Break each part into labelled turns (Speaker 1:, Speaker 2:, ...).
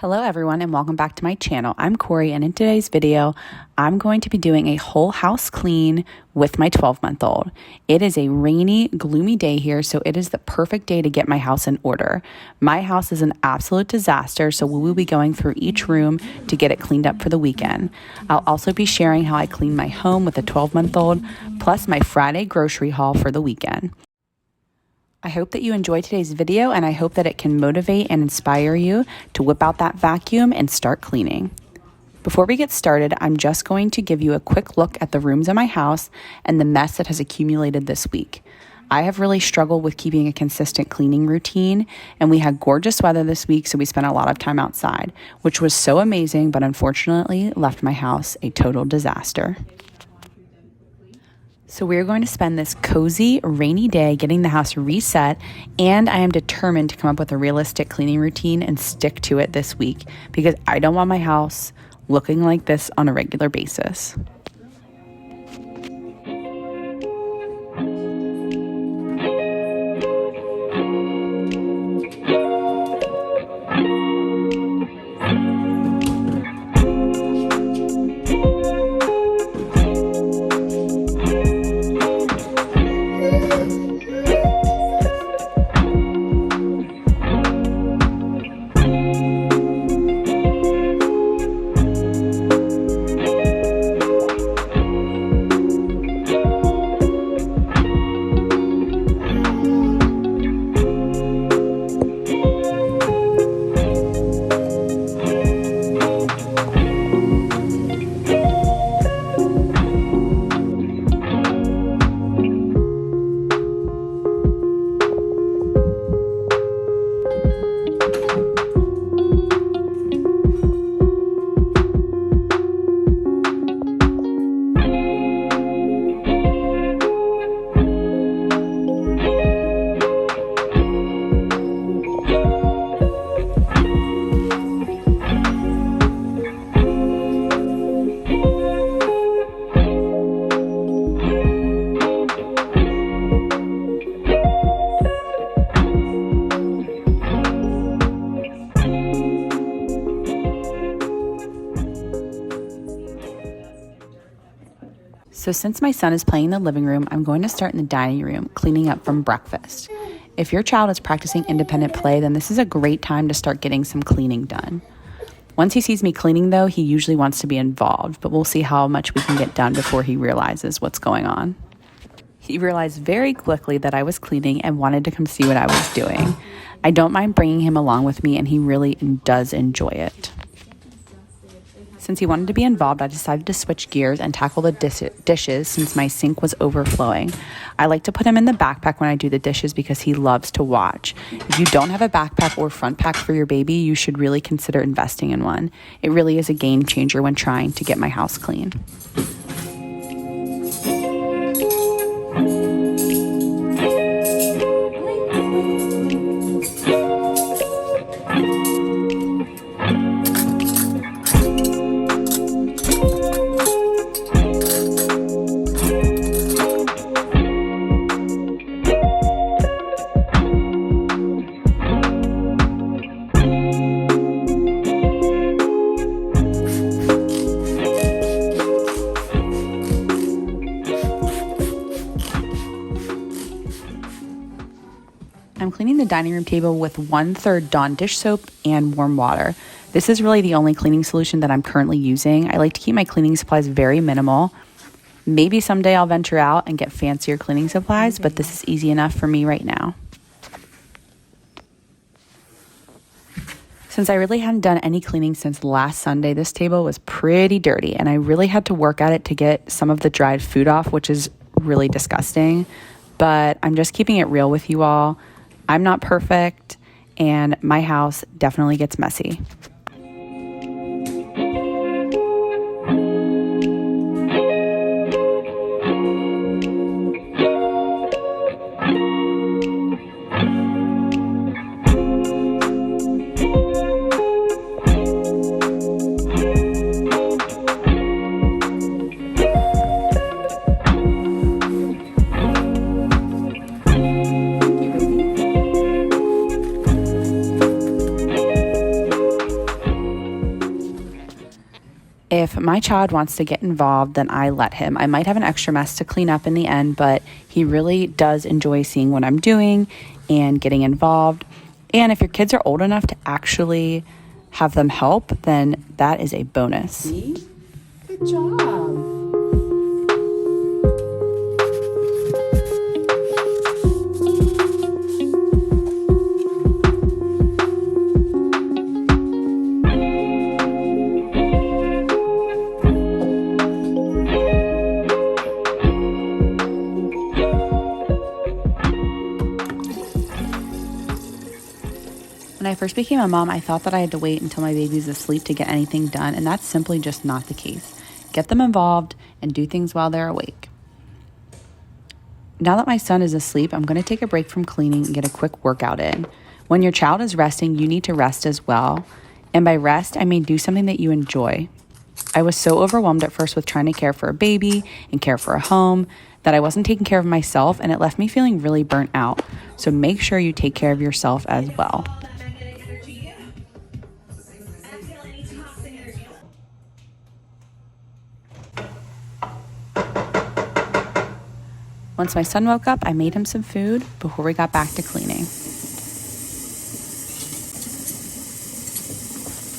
Speaker 1: Hello everyone and welcome back to my channel. I'm Corey and in today's video, I'm going to be doing a whole house clean with my 12-month-old. It is a rainy, gloomy day here, so it is the perfect day to get my house in order. My house is an absolute disaster, so we will be going through each room to get it cleaned up for the weekend. I'll also be sharing how I clean my home with a 12-month-old, plus my Friday grocery haul for the weekend. I hope that you enjoyed today's video and I hope that it can motivate and inspire you to whip out that vacuum and start cleaning. Before we get started, I'm just going to give you a quick look at the rooms in my house and the mess that has accumulated this week. I have really struggled with keeping a consistent cleaning routine, and we had gorgeous weather this week, so we spent a lot of time outside, which was so amazing, but unfortunately left my house a total disaster. So we're going to spend this cozy, rainy day getting the house reset, and I am determined to come up with a realistic cleaning routine and stick to it this week because I don't want my house looking like this on a regular basis. So since my son is playing in the living room, I'm going to start in the dining room, cleaning up from breakfast. If your child is practicing independent play, then this is a great time to start getting some cleaning done. Once he sees me cleaning though, he usually wants to be involved, but we'll see how much we can get done before he realizes what's going on. He realized very quickly that I was cleaning and wanted to come see what I was doing. I don't mind bringing him along with me, and he really does enjoy it. Since he wanted to be involved, I decided to switch gears and tackle the dishes since my sink was overflowing. I like to put him in the backpack when I do the dishes because he loves to watch. If you don't have a backpack or front pack for your baby, you should really consider investing in one. It really is a game changer when trying to get my house clean. I'm cleaning the dining room table with 1/3 Dawn dish soap and warm water. This is really the only cleaning solution that I'm currently using. I like to keep my cleaning supplies very minimal. Maybe someday I'll venture out and get fancier cleaning supplies, but this is easy enough for me right now. Since I really hadn't done any cleaning since last Sunday, this table was pretty dirty, and I really had to work at it to get some of the dried food off, which is really disgusting. But I'm just keeping it real with you all. I'm not perfect, and my house definitely gets messy. If my child wants to get involved, then I let him. I might have an extra mess to clean up in the end, but he really does enjoy seeing what I'm doing and getting involved. And if your kids are old enough to actually have them help, then that is a bonus.
Speaker 2: See? Good job.
Speaker 1: When I first became a mom, I thought that I had to wait until my baby's asleep to get anything done, and that's simply just not the case. Get them involved and do things while they're awake. Now that my son is asleep, I'm going to take a break from cleaning and get a quick workout in. When your child is resting, you need to rest as well. And by rest, I mean do something that you enjoy. I was so overwhelmed at first with trying to care for a baby and care for a home that I wasn't taking care of myself, and it left me feeling really burnt out. So make sure you take care of yourself as well. Once my son woke up, I made him some food before we got back to cleaning.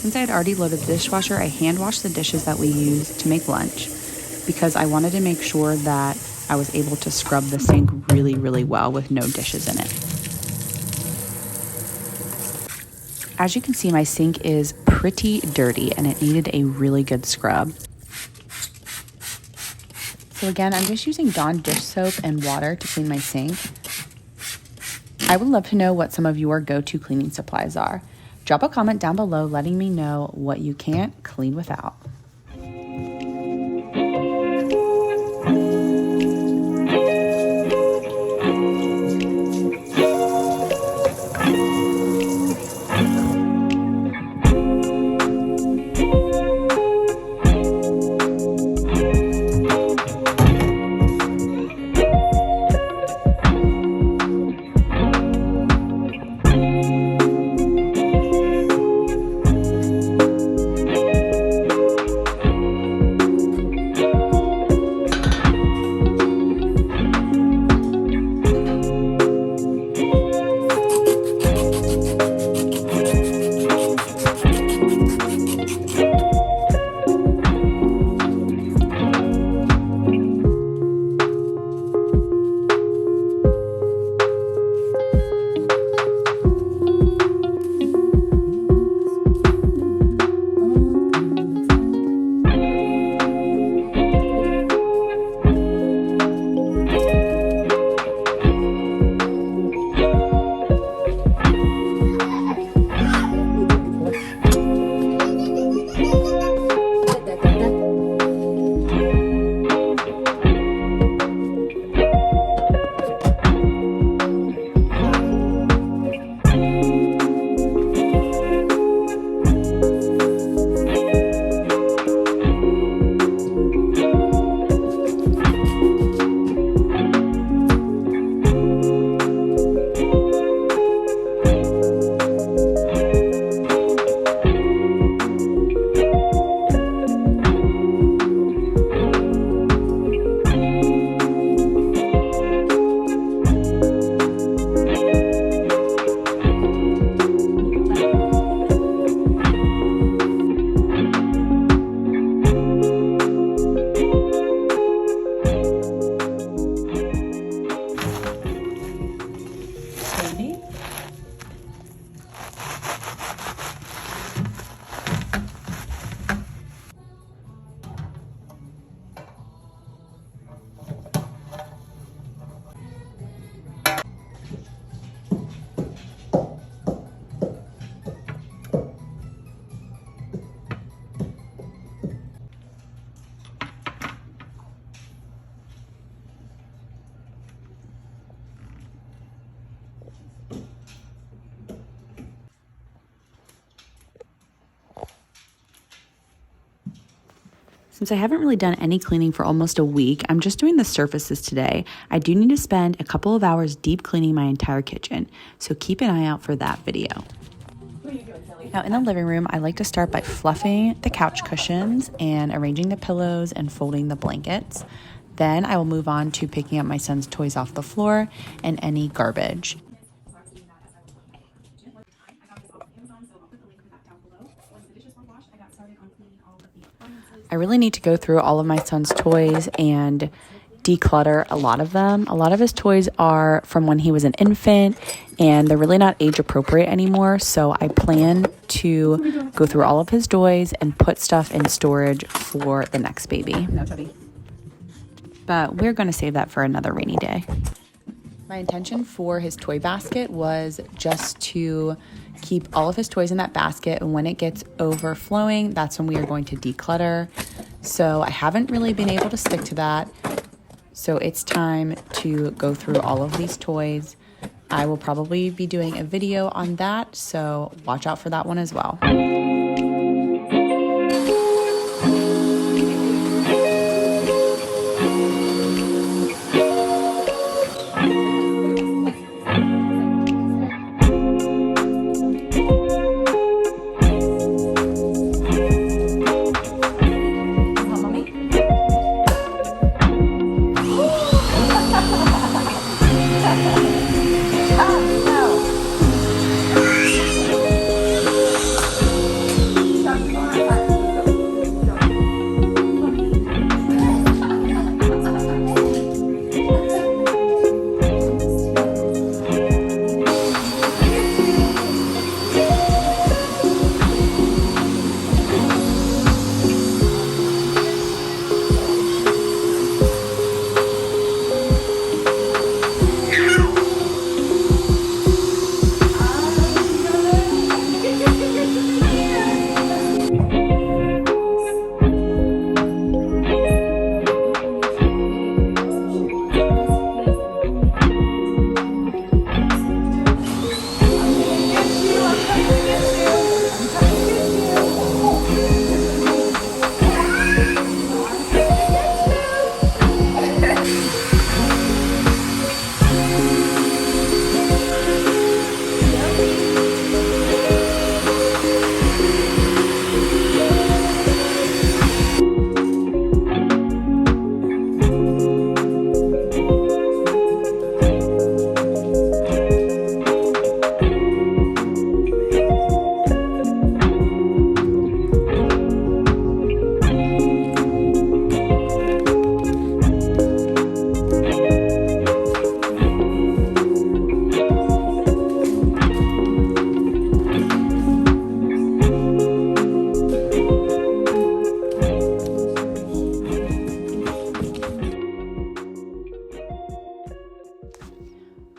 Speaker 1: Since I had already loaded the dishwasher, I hand washed the dishes that we used to make lunch because I wanted to make sure that I was able to scrub the sink really, really well with no dishes in it. As you can see, my sink is pretty dirty and it needed a really good scrub. So again, I'm just using Dawn dish soap and water to clean my sink. I would love to know what some of your go-to cleaning supplies are. Drop a comment down below letting me know what you can't clean without. Since I haven't really done any cleaning for almost a week, I'm just doing the surfaces today. I do need to spend a couple of hours deep cleaning my entire kitchen, so keep an eye out for that video.
Speaker 2: What are you doing, Kelly?
Speaker 1: Now in the living room, I like to start by fluffing the couch cushions and arranging the pillows and folding the blankets. Then I will move on to picking up my son's toys off the floor and any garbage. I really need to go through all of my son's toys and declutter a lot of them. A lot of his toys are from when he was an infant and they're really not age appropriate anymore. So I plan to go through all of his toys and put stuff in storage for the next baby. But we're going to save that for another rainy day. My intention for his toy basket was just to keep all of his toys in that basket, and when it gets overflowing, that's when we are going to declutter. So I haven't really been able to stick to that. So it's time to go through all of these toys. I will probably be doing a video on that, so watch out for that one as well.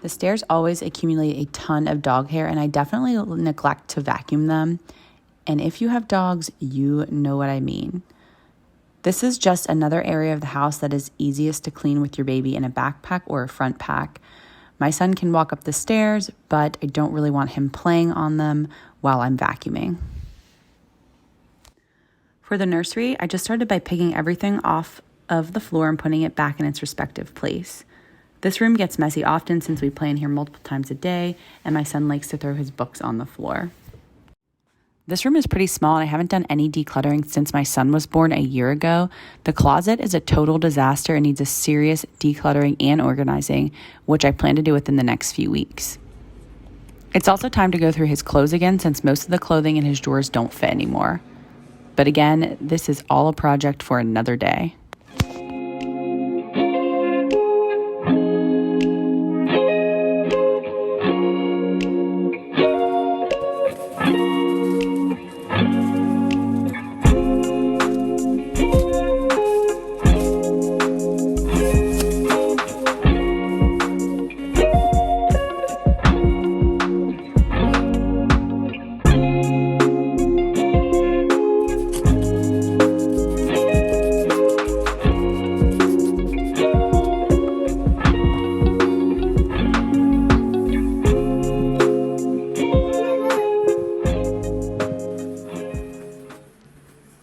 Speaker 1: The stairs always accumulate a ton of dog hair, and I definitely neglect to vacuum them. And if you have dogs, you know what I mean. This is just another area of the house that is easiest to clean with your baby in a backpack or a front pack. My son can walk up the stairs, but I don't really want him playing on them while I'm vacuuming. For the nursery, I just started by picking everything off of the floor and putting it back in its respective place. This room gets messy often since we play in here multiple times a day, and my son likes to throw his books on the floor. This room is pretty small, and I haven't done any decluttering since my son was born a year ago. The closet is a total disaster and needs a serious decluttering and organizing, which I plan to do within the next few weeks. It's also time to go through his clothes again since most of the clothing in his drawers don't fit anymore. But again, this is all a project for another day.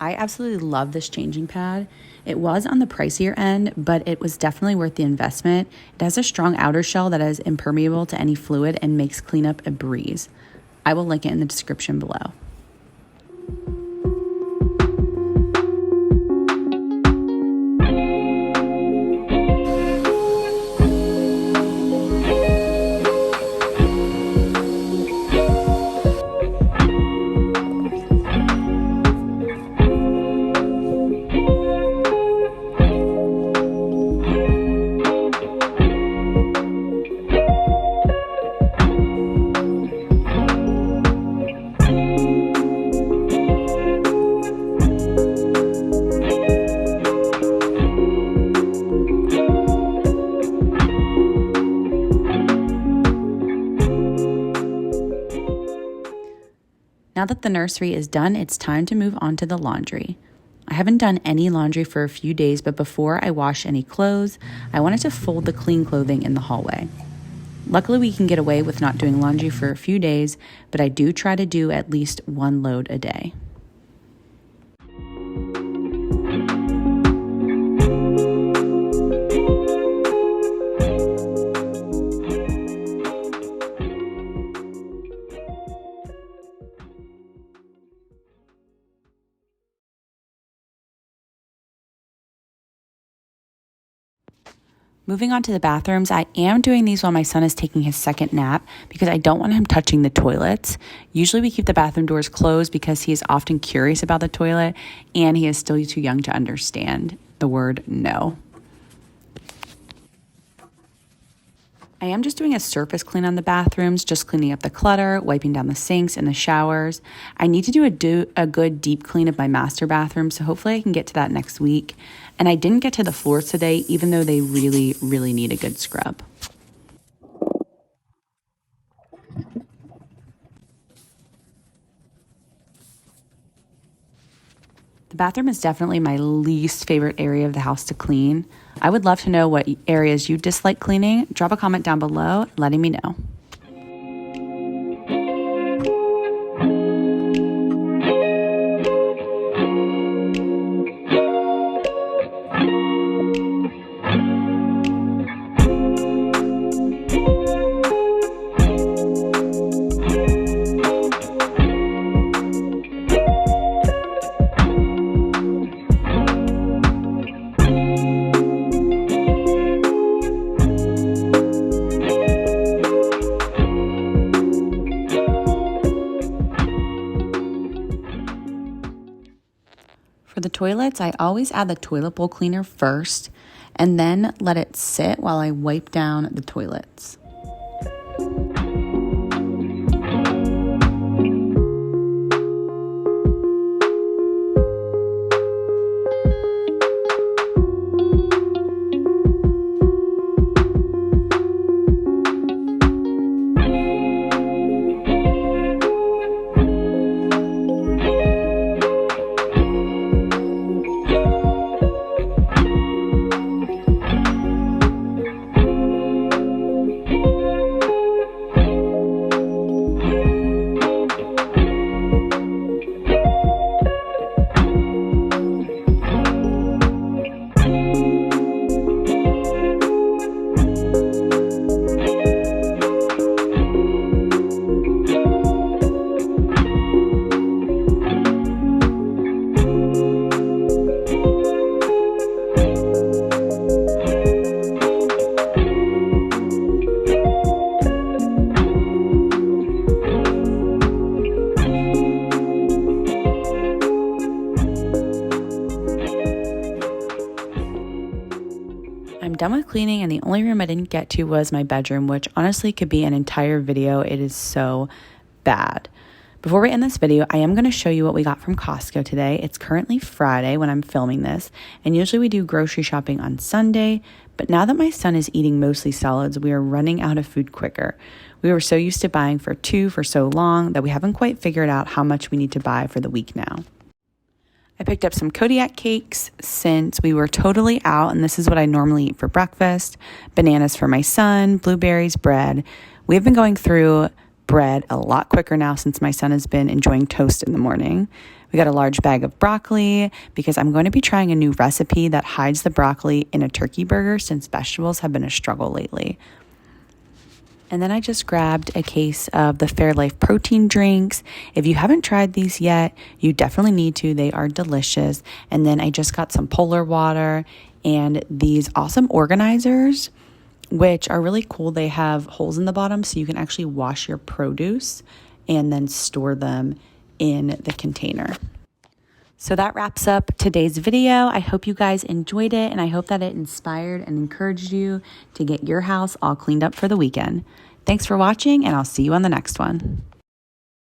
Speaker 1: I absolutely love this changing pad. It was on the pricier end, but it was definitely worth the investment. It has a strong outer shell that is impermeable to any fluid and makes cleanup a breeze. I will link it in the description below. Now that the nursery is done, it's time to move on to the laundry. I haven't done any laundry for a few days, but before I wash any clothes, I wanted to fold the clean clothing in the hallway. Luckily, we can get away with not doing laundry for a few days, but I do try to do at least one load a day. Moving on to the bathrooms, I am doing these while my son is taking his second nap because I don't want him touching the toilets. Usually we keep the bathroom doors closed because he is often curious about the toilet and he is still too young to understand the word no. I am just doing a surface clean on the bathrooms, just cleaning up the clutter, wiping down the sinks and the showers. I need to do a good deep clean of my master bathroom, so hopefully I can get to that next week. And I didn't get to the floors today, even though they really, really need a good scrub. The bathroom is definitely my least favorite area of the house to clean. I would love to know what areas you dislike cleaning. Drop a comment down below letting me know. For the toilets, I always add the toilet bowl cleaner first and then let it sit while I wipe down the toilets. I'm done with cleaning, and the only room I didn't get to was my bedroom, which honestly could be an entire video. It is so bad. Before we end this video, I am going to show you what we got from Costco today. It's currently Friday when I'm filming this, and usually we do grocery shopping on Sunday, but now that my son is eating mostly solids, we are running out of food quicker. We were so used to buying for two for so long that we haven't quite figured out how much we need to buy for the week now. I picked up some Kodiak cakes since we were totally out, and this is what I normally eat for breakfast. Bananas for my son, blueberries, bread. We've been going through bread a lot quicker now since my son has been enjoying toast in the morning. We got a large bag of broccoli because I'm going to be trying a new recipe that hides the broccoli in a turkey burger since vegetables have been a struggle lately. And then I just grabbed a case of the Fairlife protein drinks. If you haven't tried these yet, you definitely need to. They are delicious. And then I just got some Polar water and these awesome organizers, which are really cool. They have holes in the bottom so you can actually wash your produce and then store them in the container. So that wraps up today's video. I hope you guys enjoyed it, and I hope that it inspired and encouraged you to get your house all cleaned up for the weekend. Thanks for watching, and I'll see you on the next one.